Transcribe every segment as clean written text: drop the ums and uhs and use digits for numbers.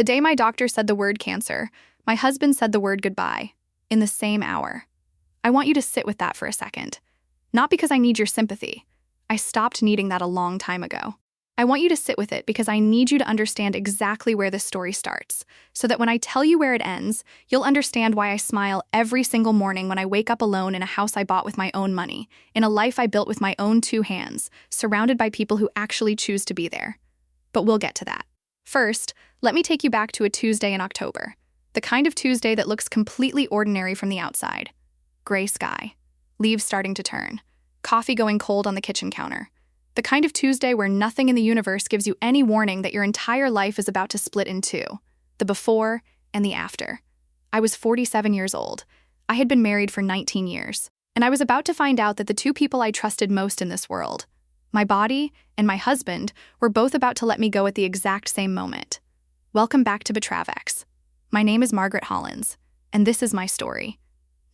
The day my doctor said the word cancer, my husband said the word goodbye, in the same hour. I want you to sit with that for a second. Not because I need your sympathy. I stopped needing that a long time ago. I want you to sit with it because I need you to understand exactly where this story starts, so that when I tell you where it ends, you'll understand why I smile every single morning when I wake up alone in a house I bought with my own money, in a life I built with my own 2 hands, surrounded by people who actually choose to be there. But we'll get to that. First, let me take you back to a Tuesday in October. The kind of Tuesday that looks completely ordinary from the outside. Gray sky, leaves starting to turn, coffee going cold on the kitchen counter. The kind of Tuesday where nothing in the universe gives you any warning that your entire life is about to split in two. The before and the after. I was 47 years old. I had been married for 19 years. And I was about to find out that the 2 people I trusted most in this world, my body and my husband, were both about to let me go at the exact same moment. Welcome back to betrayal. My name is Margaret Hollins, and this is my story.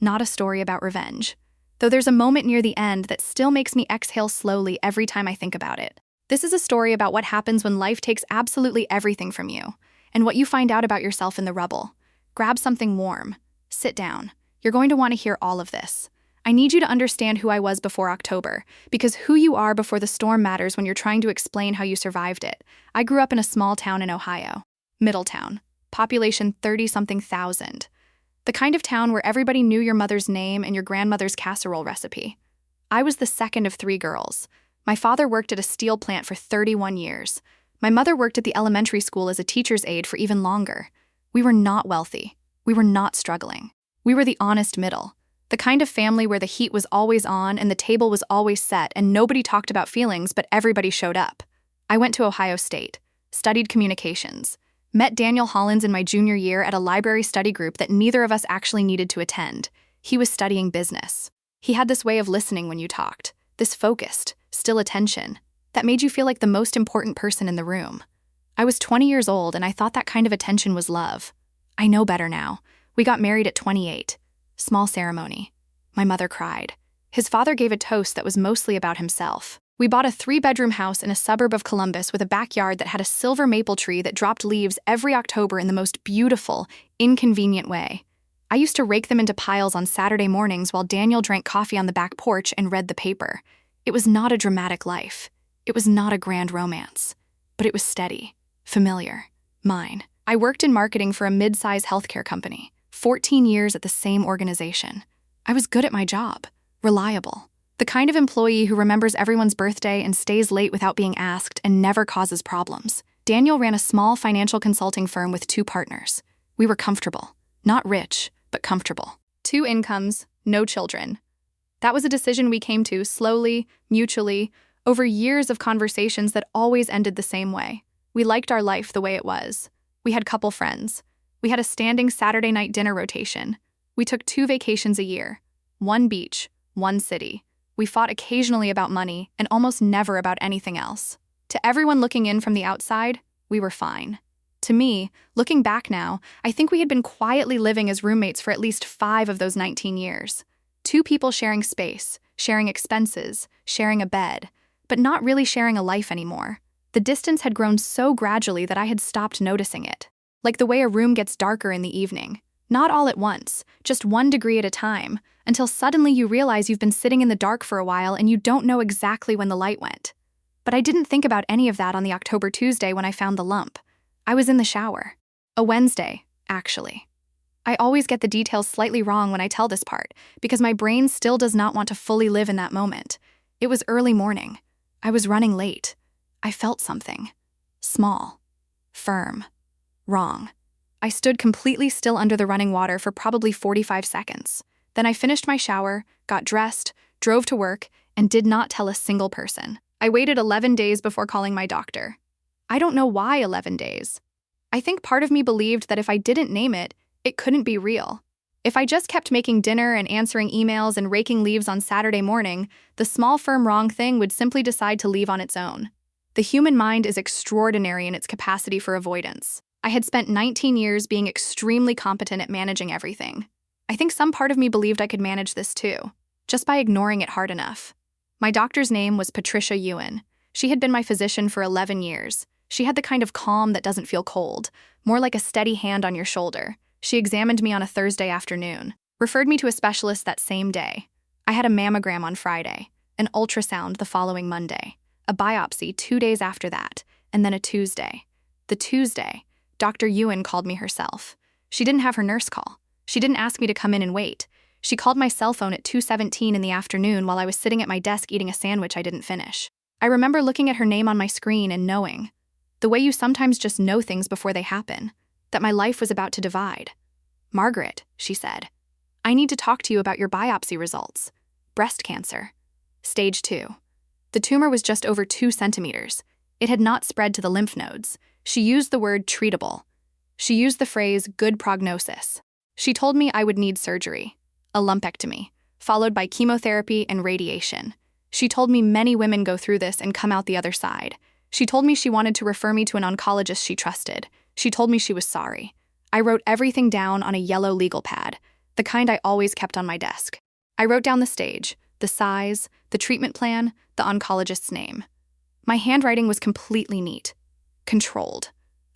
Not a story about revenge. Though there's a moment near the end that still makes me exhale slowly every time I think about it. This is a story about what happens when life takes absolutely everything from you, and what you find out about yourself in the rubble. Grab something warm. Sit down. You're going to want to hear all of this. I need you to understand who I was before October, because who you are before the storm matters when you're trying to explain how you survived it. I grew up in a small town in Ohio. Middletown. Population 30-something thousand. The kind of town where everybody knew your mother's name and your grandmother's casserole recipe. I was the second of 3 girls. My father worked at a steel plant for 31 years. My mother worked at the elementary school as a teacher's aide for even longer. We were not wealthy. We were not struggling. We were the honest middle. The kind of family where the heat was always on and the table was always set and nobody talked about feelings, but everybody showed up. I went to Ohio State, studied communications. Met Daniel Hollins in my junior year at a library study group that neither of us actually needed to attend. He was studying business. He had this way of listening when you talked, this focused, still attention, that made you feel like the most important person in the room. I was 20 years old and I thought that kind of attention was love. I know better now. We got married at 28. Small ceremony. My mother cried. His father gave a toast that was mostly about himself. We bought a 3-bedroom house in a suburb of Columbus with a backyard that had a silver maple tree that dropped leaves every October in the most beautiful, inconvenient way. I used to rake them into piles on Saturday mornings while Daniel drank coffee on the back porch and read the paper. It was not a dramatic life. It was not a grand romance. But it was steady, familiar, mine. I worked in marketing for a mid-size healthcare company, 14 years at the same organization. I was good at my job, reliable. The kind of employee who remembers everyone's birthday and stays late without being asked and never causes problems. Daniel ran a small financial consulting firm with 2 partners. We were comfortable. Not rich, but comfortable. 2 incomes, no children. That was a decision we came to slowly, mutually, over years of conversations that always ended the same way. We liked our life the way it was. We had couple friends. We had a standing Saturday night dinner rotation. We took 2 vacations a year. 1 beach, 1 city. We fought occasionally about money and almost never about anything else. To everyone looking in from the outside, we were fine. To me, looking back now, I think we had been quietly living as roommates for at least 5 of those 19 years. 2 people sharing space, sharing expenses, sharing a bed, but not really sharing a life anymore. The distance had grown so gradually that I had stopped noticing it. Like the way a room gets darker in the evening. Not all at once, just 1 degree at a time, until suddenly you realize you've been sitting in the dark for a while and you don't know exactly when the light went. But I didn't think about any of that on the October Tuesday when I found the lump. I was in the shower. A Wednesday, actually. I always get the details slightly wrong when I tell this part, because my brain still does not want to fully live in that moment. It was early morning. I was running late. I felt something. Small. Firm. Wrong. I stood completely still under the running water for probably 45 seconds. Then I finished my shower, got dressed, drove to work, and did not tell a single person. I waited 11 days before calling my doctor. I don't know why 11 days. I think part of me believed that if I didn't name it, it couldn't be real. If I just kept making dinner and answering emails and raking leaves on Saturday morning, the small firm wrong thing would simply decide to leave on its own. The human mind is extraordinary in its capacity for avoidance. I had spent 19 years being extremely competent at managing everything. I think some part of me believed I could manage this too, just by ignoring it hard enough. My doctor's name was Patricia Ewan. She had been my physician for 11 years. She had the kind of calm that doesn't feel cold, more like a steady hand on your shoulder. She examined me on a Thursday afternoon, referred me to a specialist that same day. I had a mammogram on Friday, an ultrasound the following Monday, a biopsy 2 days after that, and then a Tuesday. The Tuesday, Dr. Ewan called me herself. She didn't have her nurse call. She didn't ask me to come in and wait. She called my cell phone at 2:17 in the afternoon while I was sitting at my desk eating a sandwich I didn't finish. I remember looking at her name on my screen and knowing, the way you sometimes just know things before they happen, that my life was about to divide. "Margaret," she said, "I need to talk to you about your biopsy results. Breast cancer. Stage 2. The tumor was just over 2 centimeters. It had not spread to the lymph nodes. She used the word treatable. She used the phrase good prognosis. She told me I would need surgery, a lumpectomy, followed by chemotherapy and radiation. She told me many women go through this and come out the other side. She told me she wanted to refer me to an oncologist she trusted. She told me she was sorry. I wrote everything down on a yellow legal pad, the kind I always kept on my desk. I wrote down the stage, the size, the treatment plan, the oncologist's name. My handwriting was completely neat, controlled.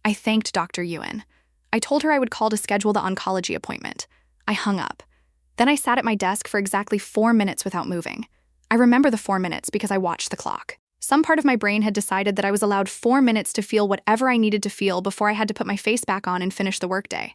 I thanked Dr. Ewan. I told her I would call to schedule the oncology appointment. I hung up. Then I sat at my desk for exactly 4 minutes without moving. I remember the 4 minutes because I watched the clock. Some part of my brain had decided that I was allowed 4 minutes to feel whatever I needed to feel before I had to put my face back on and finish the workday.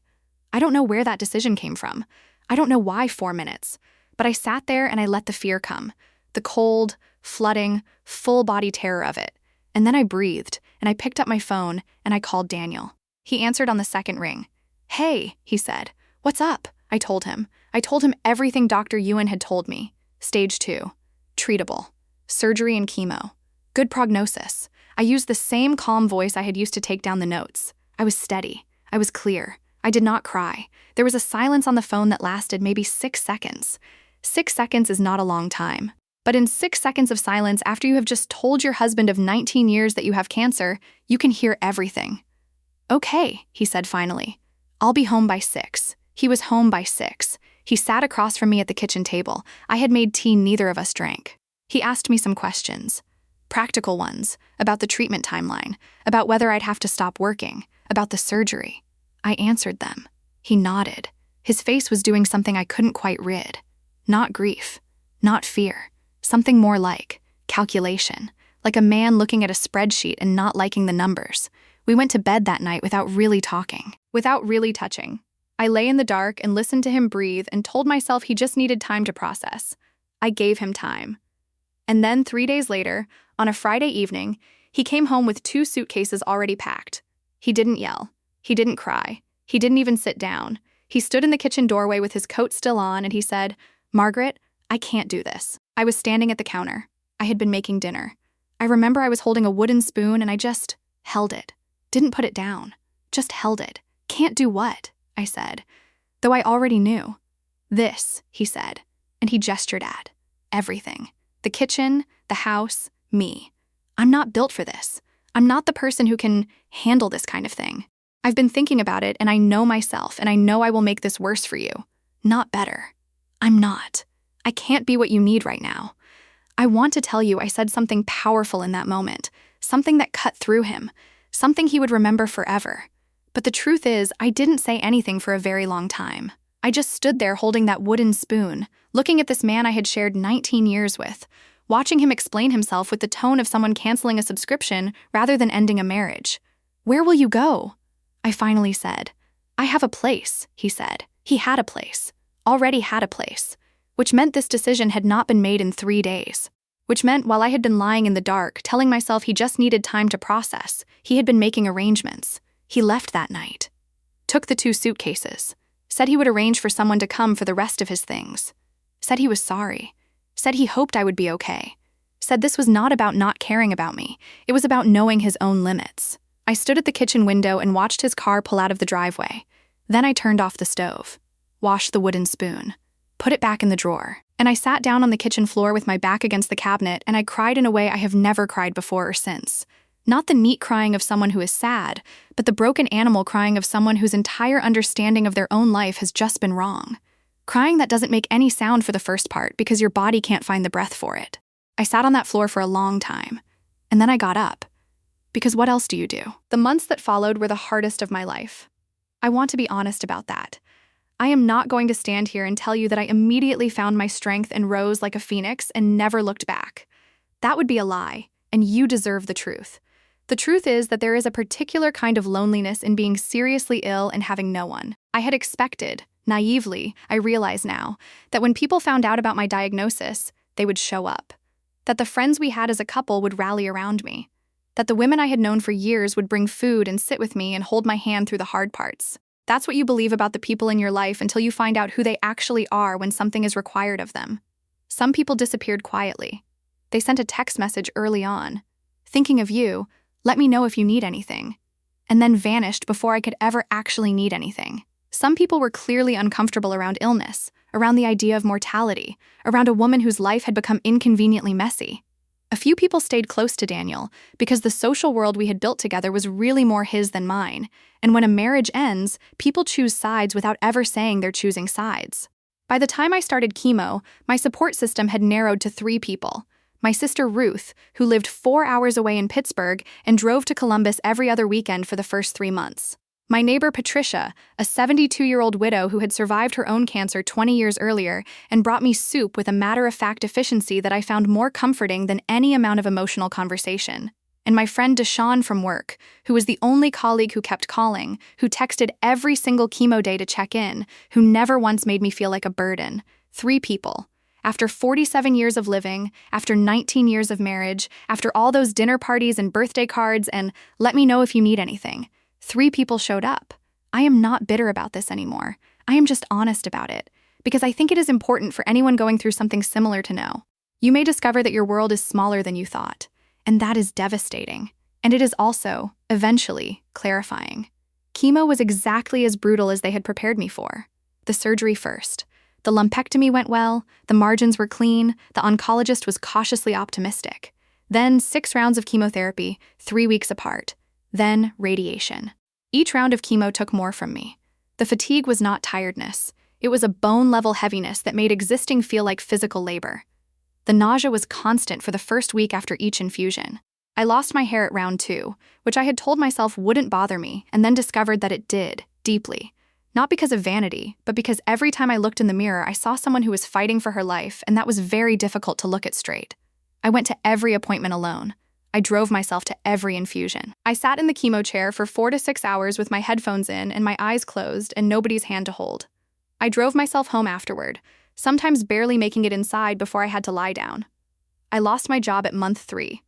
I don't know where that decision came from. I don't know why 4 minutes. But I sat there and I let the fear come. The cold, flooding, full-body terror of it. And then I breathed, and I picked up my phone, and I called Daniel. He answered on the second ring. "Hey," he said. "What's up?" I told him. I told him everything Dr. Ewan had told me. Stage 2. Treatable. Surgery and chemo. Good prognosis. I used the same calm voice I had used to take down the notes. I was steady. I was clear. I did not cry. There was a silence on the phone that lasted maybe 6 seconds. 6 seconds is not a long time. But in 6 seconds of silence after you have just told your husband of 19 years that you have cancer, you can hear everything. "Okay," he said finally. "I'll be home by 6. He was home by 6. He sat across from me at the kitchen table. I had made tea neither of us drank. He asked me some questions. Practical ones, about the treatment timeline, about whether I'd have to stop working, about the surgery. I answered them. He nodded. His face was doing something I couldn't quite rid. Not grief, not fear. Something more like calculation, like a man looking at a spreadsheet and not liking the numbers. We went to bed that night without really talking, without really touching. I lay in the dark and listened to him breathe and told myself he just needed time to process. I gave him time. And then 3 days later, on a Friday evening, he came home with 2 suitcases already packed. He didn't yell. He didn't cry. He didn't even sit down. He stood in the kitchen doorway with his coat still on and he said, "Margaret, I can't do this." I was standing at the counter. I had been making dinner. I remember I was holding a wooden spoon and I just held it. Didn't put it down. Just held it. "Can't do what?" I said. Though I already knew. "This," he said, and he gestured at everything. The kitchen, the house, me. I'm not built for this. I'm not the person who can handle this kind of thing. I've been thinking about it and I know myself and I know I will make this worse for you. Not better. I'm not. I can't be what you need right now. I want to tell you I said something powerful in that moment, something that cut through him, something he would remember forever. But the truth is, I didn't say anything for a very long time. I just stood there holding that wooden spoon, looking at this man I had shared 19 years with, watching him explain himself with the tone of someone canceling a subscription rather than ending a marriage. "Where will you go?" I finally said. "I have a place," he said. He had a place. Already had a place. Which meant this decision had not been made in 3 days. Which meant while I had been lying in the dark, telling myself he just needed time to process, he had been making arrangements. He left that night. Took the 2 suitcases. Said he would arrange for someone to come for the rest of his things. Said he was sorry. Said he hoped I would be okay. Said this was not about not caring about me. It was about knowing his own limits. I stood at the kitchen window and watched his car pull out of the driveway. Then I turned off the stove. Washed the wooden spoon. Put it back in the drawer. And I sat down on the kitchen floor with my back against the cabinet and I cried in a way I have never cried before or since. Not the neat crying of someone who is sad, but the broken animal crying of someone whose entire understanding of their own life has just been wrong. Crying that doesn't make any sound for the first part because your body can't find the breath for it. I sat on that floor for a long time. And then I got up. Because what else do you do? The months that followed were the hardest of my life. I want to be honest about that. I am not going to stand here and tell you that I immediately found my strength and rose like a phoenix and never looked back. That would be a lie, and you deserve the truth. The truth is that there is a particular kind of loneliness in being seriously ill and having no one. I had expected, naively, I realize now, that when people found out about my diagnosis, they would show up. That the friends we had as a couple would rally around me. That the women I had known for years would bring food and sit with me and hold my hand through the hard parts. That's what you believe about the people in your life until you find out who they actually are when something is required of them. Some people disappeared quietly. They sent a text message early on. Thinking of you, let me know if you need anything. And then vanished before I could ever actually need anything. Some people were clearly uncomfortable around illness, around the idea of mortality, around a woman whose life had become inconveniently messy. A few people stayed close to Daniel because the social world we had built together was really more his than mine, and when a marriage ends, people choose sides without ever saying they're choosing sides. By the time I started chemo, my support system had narrowed to 3 people. My sister Ruth, who lived 4 hours away in Pittsburgh and drove to Columbus every other weekend for the first 3 months. My neighbor Patricia, a 72-year-old widow who had survived her own cancer 20 years earlier and brought me soup with a matter-of-fact efficiency that I found more comforting than any amount of emotional conversation. And my friend Deshawn from work, who was the only colleague who kept calling, who texted every single chemo day to check in, who never once made me feel like a burden. 3 people. After 47 years of living, after 19 years of marriage, after all those dinner parties and birthday cards and let me know if you need anything. 3 people showed up. I am not bitter about this anymore. I am just honest about it, because I think it is important for anyone going through something similar to know. You may discover that your world is smaller than you thought, and that is devastating. And it is also, eventually, clarifying. Chemo was exactly as brutal as they had prepared me for. The surgery first. The lumpectomy went well, the margins were clean, the oncologist was cautiously optimistic. Then 6 rounds of chemotherapy, 3 weeks apart. Then radiation. Each round of chemo took more from me. The fatigue was not tiredness. It was a bone-level heaviness that made existing feel like physical labor. The nausea was constant for the first week after each infusion. I lost my hair at round 2, which I had told myself wouldn't bother me, and then discovered that it did, deeply. Not because of vanity, but because every time I looked in the mirror, I saw someone who was fighting for her life, and that was very difficult to look at straight. I went to every appointment alone. I drove myself to every infusion. I sat in the chemo chair for 4 to 6 hours with my headphones in and my eyes closed and nobody's hand to hold. I drove myself home afterward, sometimes barely making it inside before I had to lie down. I lost my job at month 3.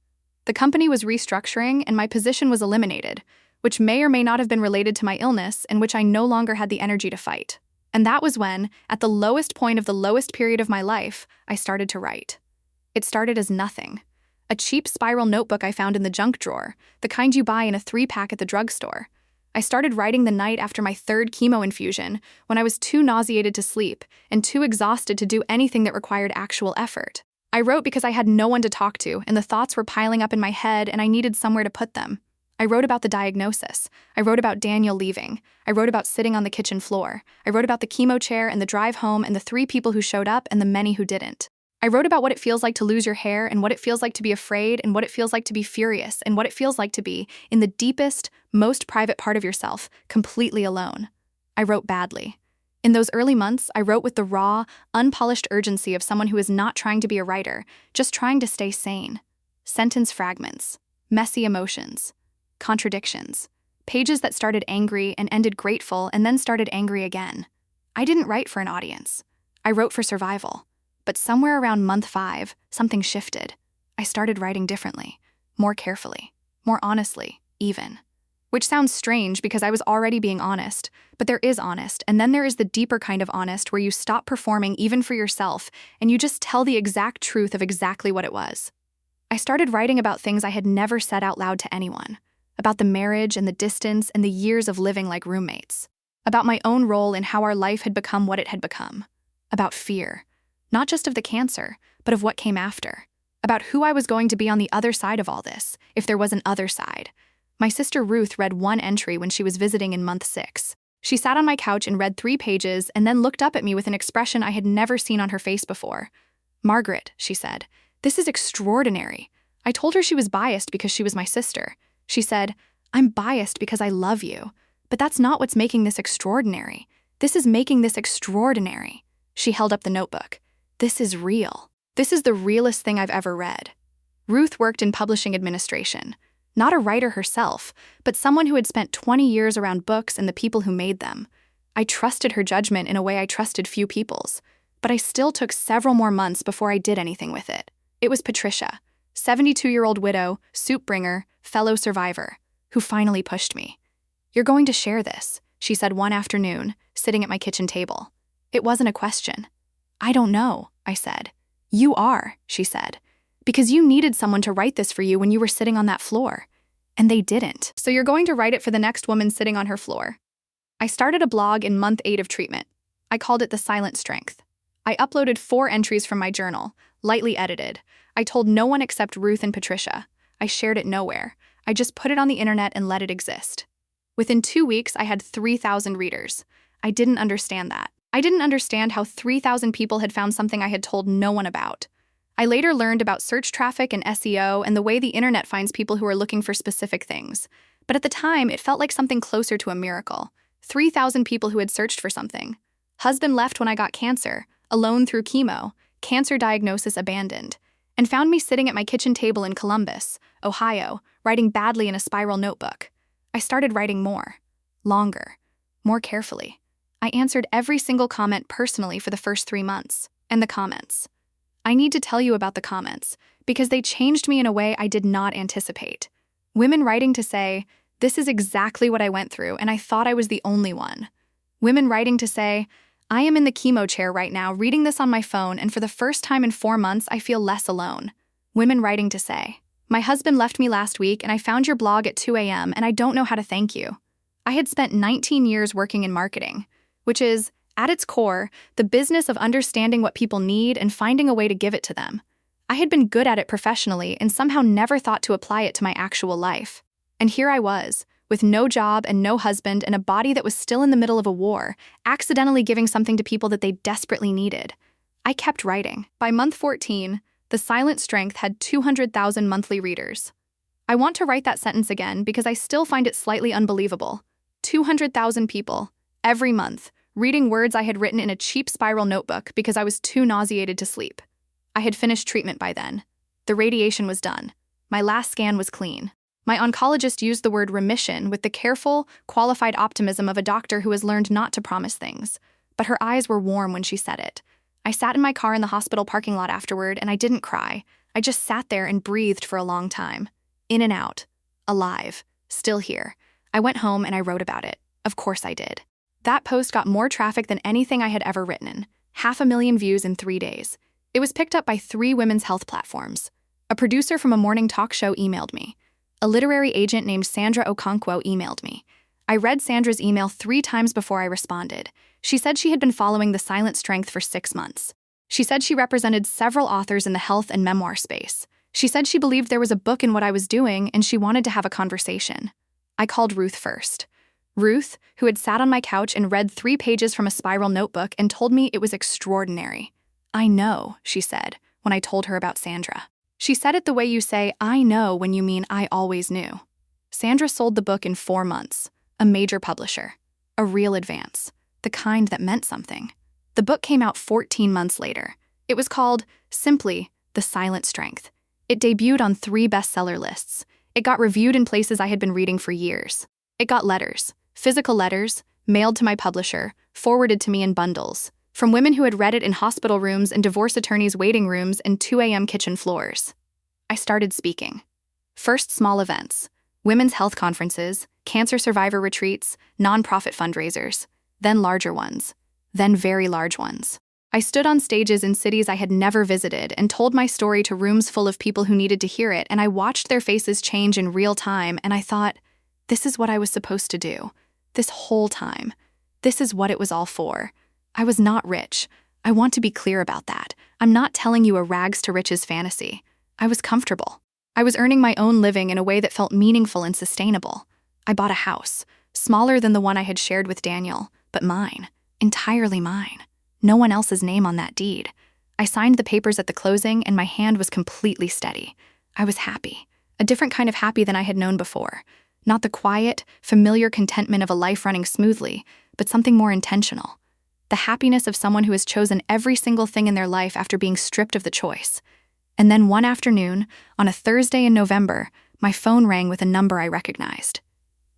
The company was restructuring and my position was eliminated, which may or may not have been related to my illness and which I no longer had the energy to fight. And that was when, at the lowest point of the lowest period of my life, I started to write. It started as nothing. A cheap spiral notebook I found in the junk drawer, the kind you buy in a 3-pack at the drugstore. I started writing the night after my 3rd chemo infusion, when I was too nauseated to sleep and too exhausted to do anything that required actual effort. I wrote because I had no one to talk to, and the thoughts were piling up in my head and I needed somewhere to put them. I wrote about the diagnosis. I wrote about Daniel leaving. I wrote about sitting on the kitchen floor. I wrote about the chemo chair and the drive home and the 3 people who showed up and the many who didn't. I wrote about what it feels like to lose your hair and what it feels like to be afraid and what it feels like to be furious and what it feels like to be, in the deepest, most private part of yourself, completely alone. I wrote badly. In those early months, I wrote with the raw, unpolished urgency of someone who is not trying to be a writer, just trying to stay sane. Sentence fragments, messy emotions, contradictions, pages that started angry and ended grateful and then started angry again. I didn't write for an audience. I wrote for survival. But somewhere around month 5, something shifted. I started writing differently, more carefully, more honestly, even. Which sounds strange because I was already being honest, but there is honest, and then there is the deeper kind of honest where you stop performing even for yourself and you just tell the exact truth of exactly what it was. I started writing about things I had never said out loud to anyone, about the marriage and the distance and the years of living like roommates, about my own role in how our life had become what it had become, about fear. Not just of the cancer, but of what came after. About who I was going to be on the other side of all this, if there was an other side. My sister Ruth read one entry when she was visiting in month 6. She sat on my couch and read 3 pages and then looked up at me with an expression I had never seen on her face before. "Margaret," she said, "this is extraordinary." I told her she was biased because she was my sister. She said, "I'm biased because I love you, but that's not what's making this extraordinary. This is making this extraordinary." She held up the notebook. "This is real. This is the realest thing I've ever read." Ruth worked in publishing administration. Not a writer herself, but someone who had spent 20 years around books and the people who made them. I trusted her judgment in a way I trusted few people's, but I still took several more months before I did anything with it. It was Patricia, 72-year-old widow, soup bringer, fellow survivor, who finally pushed me. "You're going to share this," she said one afternoon, sitting at my kitchen table. It wasn't a question. "I don't know," I said. "You are," she said, "because you needed someone to write this for you when you were sitting on that floor. And they didn't. So you're going to write it for the next woman sitting on her floor." I started a blog in month 8 of treatment. I called it The Silent Strength. I uploaded 4 entries from my journal, lightly edited. I told no one except Ruth and Patricia. I shared it nowhere. I just put it on the internet and let it exist. Within 2 weeks, I had 3,000 readers. I didn't understand that. I didn't understand how 3,000 people had found something I had told no one about. I later learned about search traffic and SEO and the way the internet finds people who are looking for specific things. But at the time, it felt like something closer to a miracle. 3,000 people who had searched for something. Husband left when I got cancer, alone through chemo, cancer diagnosis abandoned, and found me sitting at my kitchen table in Columbus, Ohio, writing badly in a spiral notebook. I started writing more, longer, more carefully. I answered every single comment personally for the first 3 months. And the comments. I need to tell you about the comments, because they changed me in a way I did not anticipate. Women writing to say, "This is exactly what I went through, and I thought I was the only one." Women writing to say, "I am in the chemo chair right now reading this on my phone, and for the first time in 4 months, I feel less alone." Women writing to say, "My husband left me last week, and I found your blog at 2 a.m., and I don't know how to thank you." I had spent 19 years working in marketing, which is, at its core, the business of understanding what people need and finding a way to give it to them. I had been good at it professionally and somehow never thought to apply it to my actual life. And here I was, with no job and no husband and a body that was still in the middle of a war, accidentally giving something to people that they desperately needed. I kept writing. By month 14, The Silent Strength had 200,000 monthly readers. I want to write that sentence again because I still find it slightly unbelievable. 200,000 people, every month, reading words I had written in a cheap spiral notebook because I was too nauseated to sleep. I had finished treatment by then. The radiation was done. My last scan was clean. My oncologist used the word remission with the careful, qualified optimism of a doctor who has learned not to promise things. But her eyes were warm when she said it. I sat in my car in the hospital parking lot afterward, and I didn't cry. I just sat there and breathed for a long time. In and out. Alive. Still here. I went home and I wrote about it. Of course I did. That post got more traffic than anything I had ever written. 500,000 views in 3 days. It was picked up by 3 women's health platforms. A producer from a morning talk show emailed me. A literary agent named Sandra Okonkwo emailed me. I read Sandra's email 3 times before I responded. She said she had been following The Silent Strength for 6 months. She said she represented several authors in the health and memoir space. She said she believed there was a book in what I was doing and she wanted to have a conversation. I called Ruth first. Ruth, who had sat on my couch and read 3 pages from a spiral notebook and told me it was extraordinary. "I know," she said, when I told her about Sandra. She said it the way you say, "I know," when you mean "I always knew." Sandra sold the book in 4 months, a major publisher, a real advance, the kind that meant something. The book came out 14 months later. It was called, simply, The Silent Strength. It debuted on 3 bestseller lists. It got reviewed in places I had been reading for years. It got letters, physical letters, mailed to my publisher, forwarded to me in bundles, from women who had read it in hospital rooms and divorce attorneys' waiting rooms and 2 a.m. kitchen floors. I started speaking. First small events, women's health conferences, cancer survivor retreats, nonprofit fundraisers, then larger ones, then very large ones. I stood on stages in cities I had never visited and told my story to rooms full of people who needed to hear it, and I watched their faces change in real time, and I thought, this is what I was supposed to do. This whole time. This is what it was all for. I was not rich. I want to be clear about that. I'm not telling you a rags to riches fantasy. I was comfortable. I was earning my own living in a way that felt meaningful and sustainable. I bought a house, smaller than the one I had shared with Daniel, but mine, entirely mine. No one else's name on that deed. I signed the papers at the closing and my hand was completely steady. I was happy. a different kind of happy than I had known before. Not the quiet, familiar contentment of a life running smoothly, but something more intentional. The happiness of someone who has chosen every single thing in their life after being stripped of the choice. And then one afternoon, on a Thursday in November, my phone rang with a number I recognized.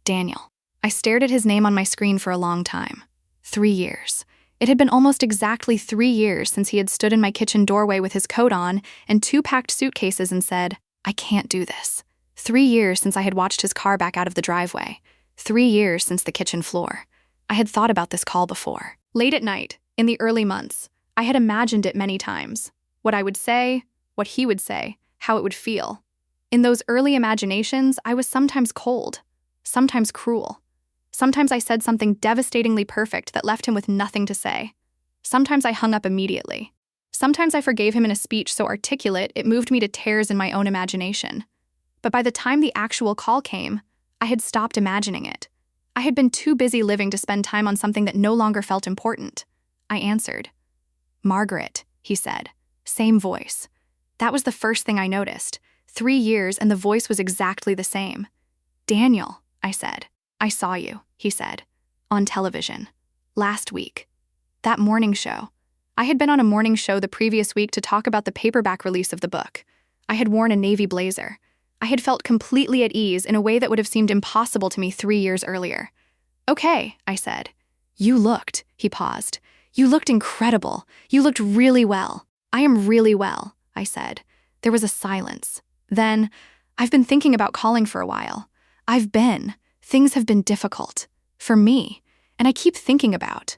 Daniel. I stared at his name on my screen for a long time. 3 years. It had been almost exactly 3 years since he had stood in my kitchen doorway with his coat on and 2 packed suitcases and said, "I can't do this." 3 years since I had watched his car back out of the driveway. 3 years since the kitchen floor. I had thought about this call before. Late at night, in the early months, I had imagined it many times. What I would say, what he would say, how it would feel. In those early imaginations, I was sometimes cold, sometimes cruel. Sometimes I said something devastatingly perfect that left him with nothing to say. Sometimes I hung up immediately. Sometimes I forgave him in a speech so articulate it moved me to tears in my own imagination. But by the time the actual call came, I had stopped imagining it. I had been too busy living to spend time on something that no longer felt important. I answered. "Margaret," he said. Same voice. That was the first thing I noticed. 3 years and the voice was exactly the same. "Daniel," I said. "I saw you," he said. "On television. Last week. That morning show." I had been on a morning show the previous week to talk about the paperback release of the book. I had worn a navy blazer. I had felt completely at ease in a way that would have seemed impossible to me 3 years earlier. "Okay," I said. "You looked," he paused. "You looked incredible. You looked really well." "I am really well," I said. There was a silence. Then, "I've been thinking about calling for a while. Things have been difficult. For me. And I keep thinking about.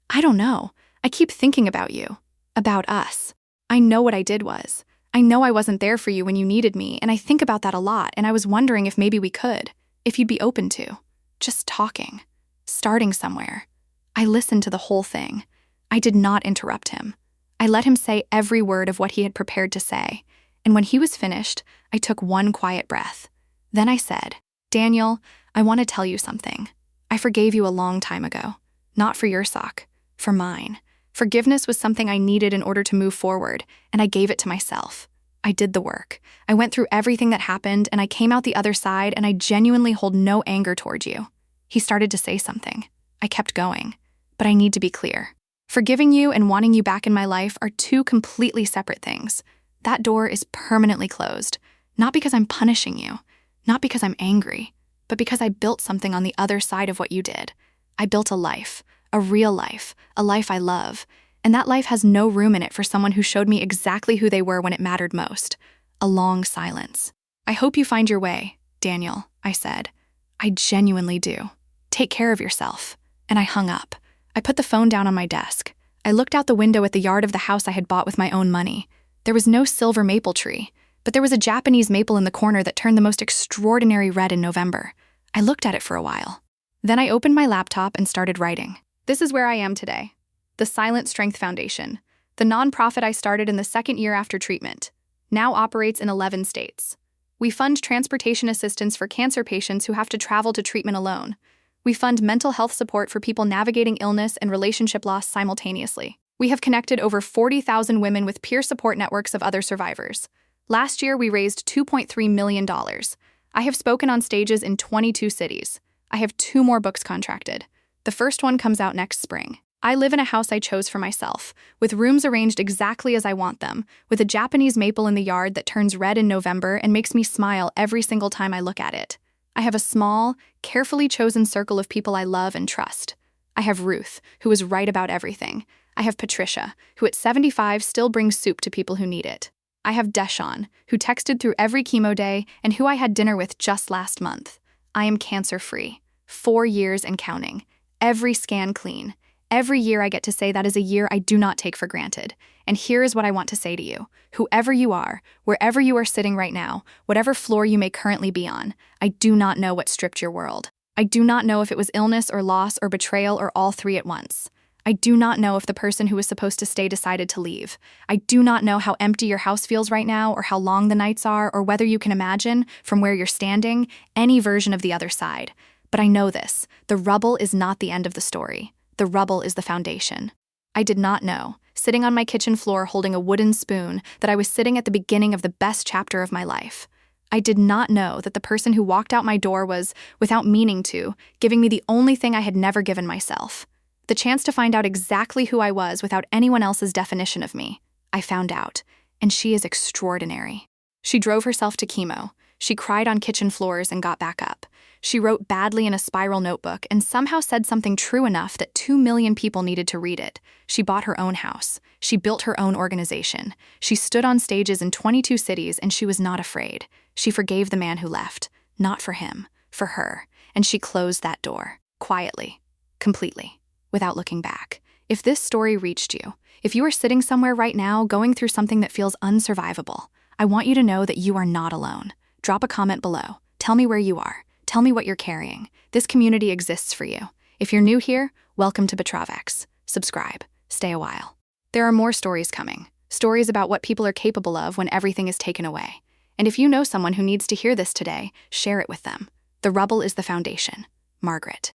I don't know. I keep thinking about you. About us. I know what I did was. I know I wasn't there for you when you needed me, and I think about that a lot, and I was wondering if maybe we could, if you'd be open to. Just talking. Starting somewhere." I listened to the whole thing. I did not interrupt him. I let him say every word of what he had prepared to say, and when he was finished, I took one quiet breath. Then I said, "Daniel, I want to tell you something. I forgave you a long time ago. Not for your sake, for mine. Forgiveness was something I needed in order to move forward, and I gave it to myself. I did the work. I went through everything that happened, and I came out the other side, and I genuinely hold no anger toward you." He started to say something. I kept going. But I need to be clear. Forgiving you and wanting you back in my life are 2 completely separate things. That door is permanently closed. Not because I'm punishing you. Not because I'm angry. But because I built something on the other side of what you did. I built a life. A real life. A life I love. And that life has no room in it for someone who showed me exactly who they were when it mattered most. A long silence. "I hope you find your way, Daniel," I said. "I genuinely do. Take care of yourself." And I hung up. I put the phone down on my desk. I looked out the window at the yard of the house I had bought with my own money. There was no silver maple tree, but there was a Japanese maple in the corner that turned the most extraordinary red in November. I looked at it for a while. Then I opened my laptop and started writing. This is where I am today. The Silent Strength Foundation, the nonprofit I started in the 2nd year after treatment, now operates in 11 states. We fund transportation assistance for cancer patients who have to travel to treatment alone. We fund mental health support for people navigating illness and relationship loss simultaneously. We have connected over 40,000 women with peer support networks of other survivors. Last year, we raised $2.3 million. I have spoken on stages in 22 cities. I have 2 more books contracted. The first one comes out next spring. I live in a house I chose for myself, with rooms arranged exactly as I want them, with a Japanese maple in the yard that turns red in November and makes me smile every single time I look at it. I have a small, carefully chosen circle of people I love and trust. I have Ruth, who is right about everything. I have Patricia, who at 75 still brings soup to people who need it. I have Deshawn, who texted through every chemo day and who I had dinner with just last month. I am cancer-free. 4 years and counting. Every scan clean. Every year I get to say that is a year I do not take for granted. And here is what I want to say to you. Whoever you are, wherever you are sitting right now, whatever floor you may currently be on, I do not know what stripped your world. I do not know if it was illness or loss or betrayal or all 3 at once. I do not know if the person who was supposed to stay decided to leave. I do not know how empty your house feels right now or how long the nights are or whether you can imagine, from where you're standing, any version of the other side. But I know this. The rubble is not the end of the story. The rubble is the foundation. I did not know, sitting on my kitchen floor holding a wooden spoon, that I was sitting at the beginning of the best chapter of my life. I did not know that the person who walked out my door was, without meaning to, giving me the only thing I had never given myself. The chance to find out exactly who I was without anyone else's definition of me. I found out, and she is extraordinary. She drove herself to chemo. She cried on kitchen floors and got back up. She wrote badly in a spiral notebook and somehow said something true enough that 2 million people needed to read it. She bought her own house. She built her own organization. She stood on stages in 22 cities, and she was not afraid. She forgave the man who left. Not for him, for her. And she closed that door. Quietly. Completely. Without looking back. If this story reached you, if you are sitting somewhere right now going through something that feels unsurvivable, I want you to know that you are not alone. Drop a comment below. Tell me where you are. Tell me what you're carrying. This community exists for you. If you're new here, welcome to Betravex. Subscribe. Stay a while. There are more stories coming. Stories about what people are capable of when everything is taken away. And if you know someone who needs to hear this today, share it with them. The rubble is the foundation. Margaret.